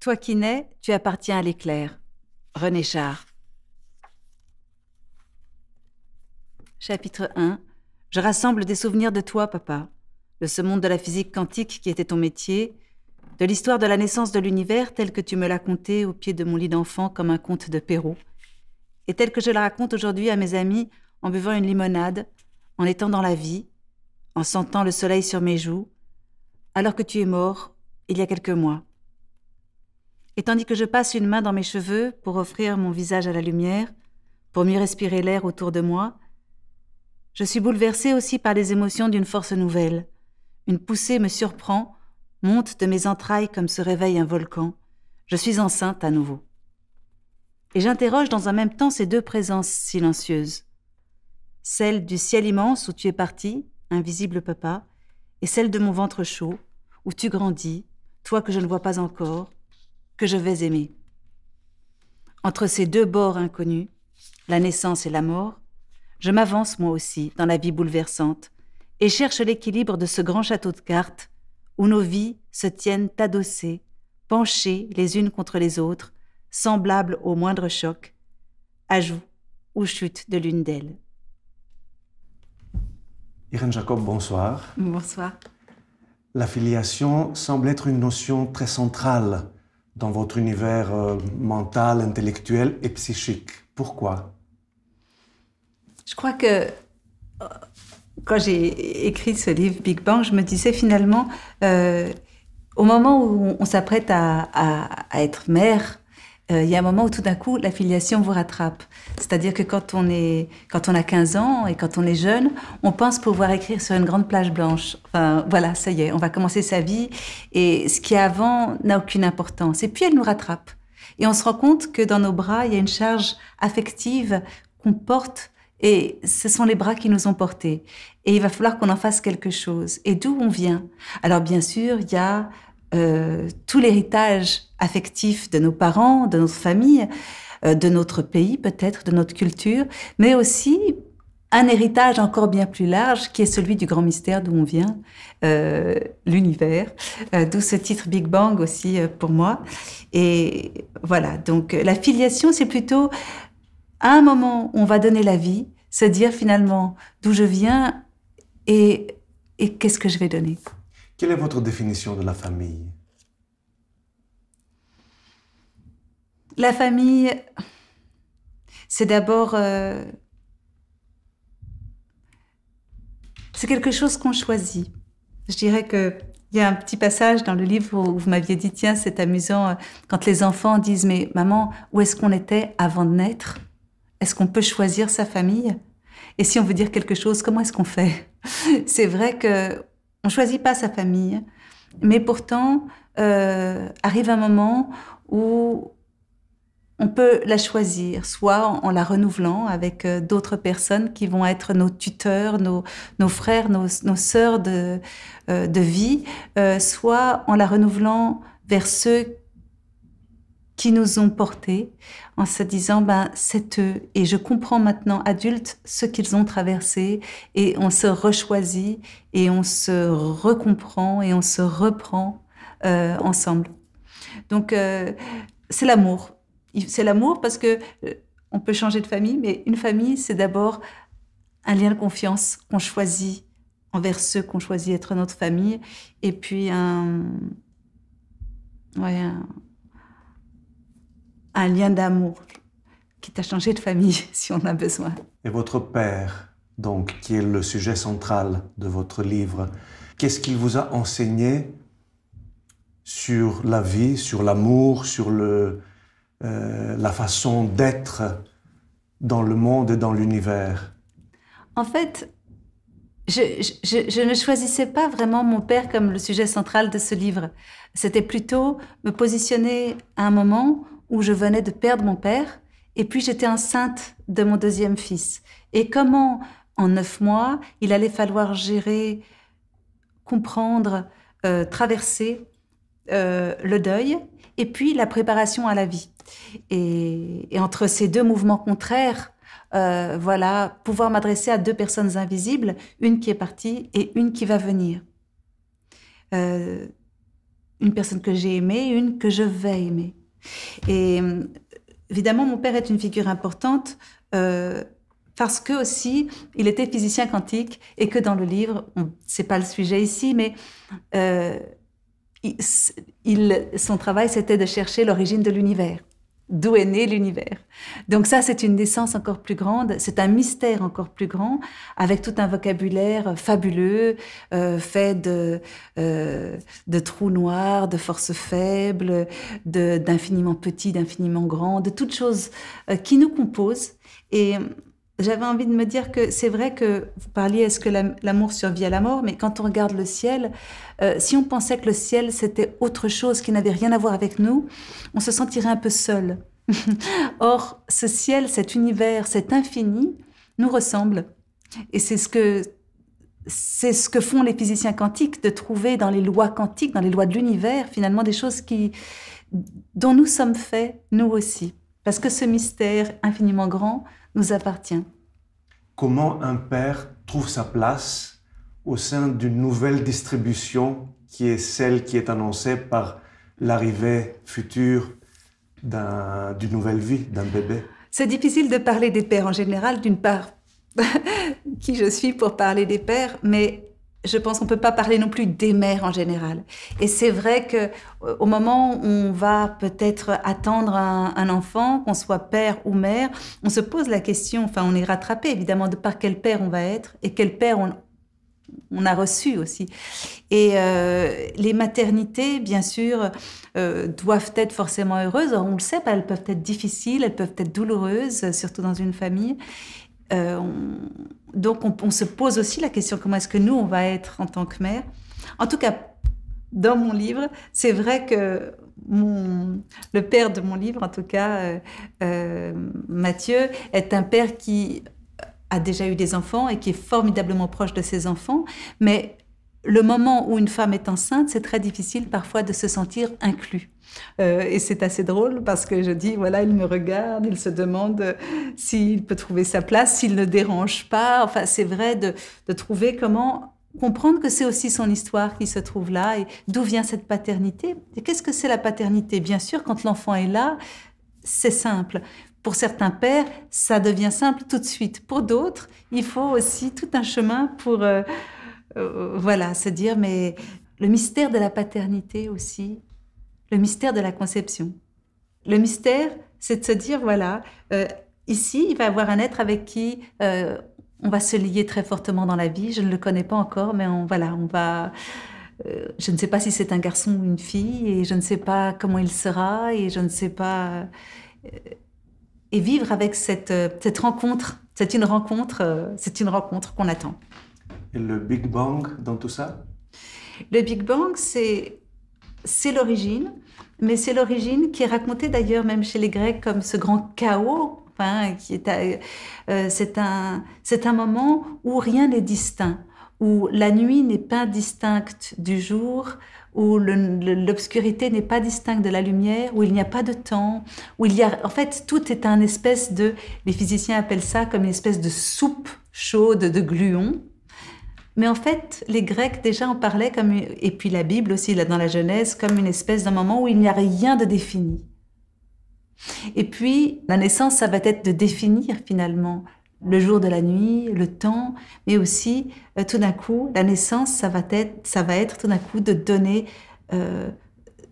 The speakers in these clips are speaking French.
Toi qui nais, tu appartiens à l'éclair. René Char. Chapitre 1. Je rassemble des souvenirs de toi, papa, de ce monde de la physique quantique qui était ton métier, de l'histoire de la naissance de l'univers telle que tu me l'as contée au pied de mon lit d'enfant comme un conte de Perrault, et telle que je la raconte aujourd'hui à mes amis en buvant une limonade, en étant dans la vie, en sentant le soleil sur mes joues, alors que tu es mort il y a quelques mois. Et tandis que je passe une main dans mes cheveux pour offrir mon visage à la lumière, pour mieux respirer l'air autour de moi, je suis bouleversée aussi par les émotions d'une force nouvelle. Une poussée me surprend, monte de mes entrailles comme se réveille un volcan. Je suis enceinte à nouveau. Et j'interroge dans un même temps ces deux présences silencieuses. Celle du ciel immense où tu es parti, invisible papa, et celle de mon ventre chaud, où tu grandis, toi que je ne vois pas encore, que je vais aimer. Entre ces deux bords inconnus, la naissance et la mort, je m'avance moi aussi dans la vie bouleversante et cherche l'équilibre de ce grand château de cartes où nos vies se tiennent adossées, penchées les unes contre les autres, semblables au moindre choc, ajout ou chute de l'une d'elles. Irène Jacob, bonsoir. Bonsoir. La filiation semble être une notion très centrale dans votre univers mental, intellectuel et psychique. Pourquoi ? Je crois que quand j'ai écrit ce livre Big Bang, je me disais finalement, au moment où on s'apprête à être mère, il y a un moment où tout d'un coup la filiation vous rattrape. C'est-à-dire que quand on a 15 ans et quand on est jeune, on pense pouvoir écrire sur une grande plage blanche. Enfin voilà, ça y est, on va commencer sa vie et ce qui est avant n'a aucune importance. Et puis elle nous rattrape. Et on se rend compte que dans nos bras, il y a une charge affective qu'on porte et ce sont les bras qui nous ont portés. Et il va falloir qu'on en fasse quelque chose. Et d'où on vient? Alors bien sûr, il y a tout l'héritage affectif de nos parents, de notre famille, de notre pays peut-être, de notre culture, mais aussi un héritage encore bien plus large qui est celui du grand mystère d'où on vient, l'univers, d'où ce titre Big Bang aussi pour moi. Et voilà, donc la filiation, c'est plutôt à un moment où on va donner la vie, se dire finalement d'où je viens et qu'est-ce que je vais donner. Quelle est votre définition de la famille ? La famille, c'est d'abord... c'est quelque chose qu'on choisit. Je dirais qu'il y a un petit passage dans le livre où vous m'aviez dit, tiens, c'est amusant, quand les enfants disent, mais maman, où est-ce qu'on était avant de naître ? Est-ce qu'on peut choisir sa famille ? Et si on veut dire quelque chose, comment est-ce qu'on fait ? C'est vrai que on choisit pas sa famille, mais pourtant arrive un moment où on peut la choisir, soit en la renouvelant avec d'autres personnes qui vont être nos tuteurs, nos frères, nos sœurs de vie, soit en la renouvelant vers ceux qui nous ont portés, en se disant, c'est eux. Et je comprends maintenant, adulte, ce qu'ils ont traversé, et on se rechoisit, et on se recomprend, et on se reprend ensemble. Donc, c'est l'amour. C'est l'amour parce que on peut changer de famille, mais une famille, c'est d'abord un lien de confiance qu'on choisit envers ceux qu'on choisit être notre famille, et puis un lien d'amour qui t'a changé de famille, si on a besoin. Et votre père, donc, qui est le sujet central de votre livre, qu'est-ce qu'il vous a enseigné sur la vie, sur l'amour, sur la façon d'être dans le monde et dans l'univers? En fait, je ne choisissais pas vraiment mon père comme le sujet central de ce livre. C'était plutôt me positionner à un moment où je venais de perdre mon père et puis j'étais enceinte de mon deuxième fils. Et comment, en 9 mois, il allait falloir gérer, comprendre, traverser le deuil et puis la préparation à la vie. Et entre ces deux mouvements contraires, pouvoir m'adresser à deux personnes invisibles, une qui est partie et une qui va venir. une personne que j'ai aimée, une que je vais aimer. Et évidemment, mon père est une figure importante parce que aussi, il était physicien quantique et que dans le livre, c'est pas le sujet ici, mais son travail, c'était de chercher l'origine de l'univers. D'où est né l'univers. Donc ça, c'est une naissance encore plus grande, c'est un mystère encore plus grand, avec tout un vocabulaire fabuleux, fait de trous noirs, de forces faibles, d'infiniment petits, d'infiniment grands, de toutes choses qui nous composent. Et j'avais envie de me dire que c'est vrai que vous parliez, est-ce que l'amour survit à la mort? Mais quand on regarde le ciel, si on pensait que le ciel, c'était autre chose qui n'avait rien à voir avec nous, on se sentirait un peu seul. Or, ce ciel, cet univers, cet infini, nous ressemble. Et c'est ce que font les physiciens quantiques, de trouver dans les lois quantiques, dans les lois de l'univers, finalement, des choses dont nous sommes faits, nous aussi. Parce que ce mystère infiniment grand nous appartient. Comment un père trouve sa place au sein d'une nouvelle distribution qui est celle qui est annoncée par l'arrivée future d'une nouvelle vie, d'un bébé? C'est difficile de parler des pères en général, d'une part, qui je suis pour parler des pères, mais je pense qu'on ne peut pas parler non plus des mères en général. Et c'est vrai qu'au moment où on va peut-être attendre un enfant, qu'on soit père ou mère, on se pose la question, enfin on est rattrapé évidemment de par quel père on va être et quel père on a reçu aussi. Et les maternités, bien sûr, doivent être forcément heureuses. Or, on le sait, elles peuvent être difficiles, elles peuvent être douloureuses, surtout dans une famille. Donc, on se pose aussi la question, comment est-ce que nous, on va être en tant que mère? En tout cas, dans mon livre, c'est vrai que le père de mon livre, en tout cas, Mathieu, est un père qui a déjà eu des enfants et qui est formidablement proche de ses enfants, mais le moment où une femme est enceinte, c'est très difficile parfois de se sentir inclus. Et c'est assez drôle parce que je dis, voilà, il me regarde, il se demande s'il peut trouver sa place, s'il ne dérange pas. Enfin, c'est vrai de trouver comment comprendre que c'est aussi son histoire qui se trouve là et d'où vient cette paternité. Et qu'est-ce que c'est la paternité? Bien sûr, quand l'enfant est là, c'est simple. Pour certains pères, ça devient simple tout de suite. Pour d'autres, il faut aussi tout un chemin pour voilà, se dire, mais le mystère de la paternité aussi, le mystère de la conception. Le mystère, c'est de se dire, voilà, ici, il va y avoir un être avec qui on va se lier très fortement dans la vie. Je ne le connais pas encore, mais on va... je ne sais pas si c'est un garçon ou une fille, et je ne sais pas comment il sera, et je ne sais pas... et vivre avec cette rencontre, c'est une rencontre qu'on attend. Et le Big Bang dans tout ça? Le Big Bang, c'est l'origine, mais c'est l'origine qui est racontée d'ailleurs même chez les Grecs comme ce grand chaos. Enfin, c'est un moment où rien n'est distinct, où la nuit n'est pas distincte du jour, où l'obscurité n'est pas distincte de la lumière, où il n'y a pas de temps, où en fait, tout est un espèce les physiciens appellent ça comme une espèce de soupe chaude de gluons. Mais en fait, les Grecs déjà en parlaient et puis la Bible aussi, là dans la Genèse, comme une espèce d'un moment où il n'y a rien de défini. Et puis, la naissance, ça va être de définir finalement le jour de la nuit, le temps, mais aussi tout d'un coup, la naissance, ça va être tout d'un coup de donner,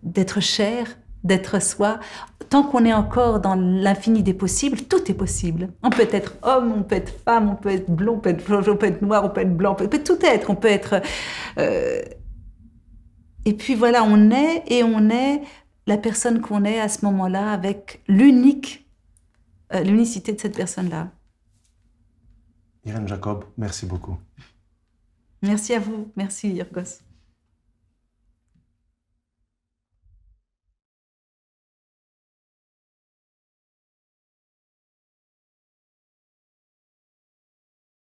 d'être chair, d'être soi. Tant qu'on est encore dans l'infini des possibles, tout est possible. On peut être homme, on peut être femme, on peut être blond, on peut être noir, on peut être blanc, on peut tout être. On peut être... Et puis voilà, on est la personne qu'on est à ce moment-là avec l'unicité de cette personne-là. Irène Jacob, merci beaucoup. Merci à vous. Merci, Yorgos.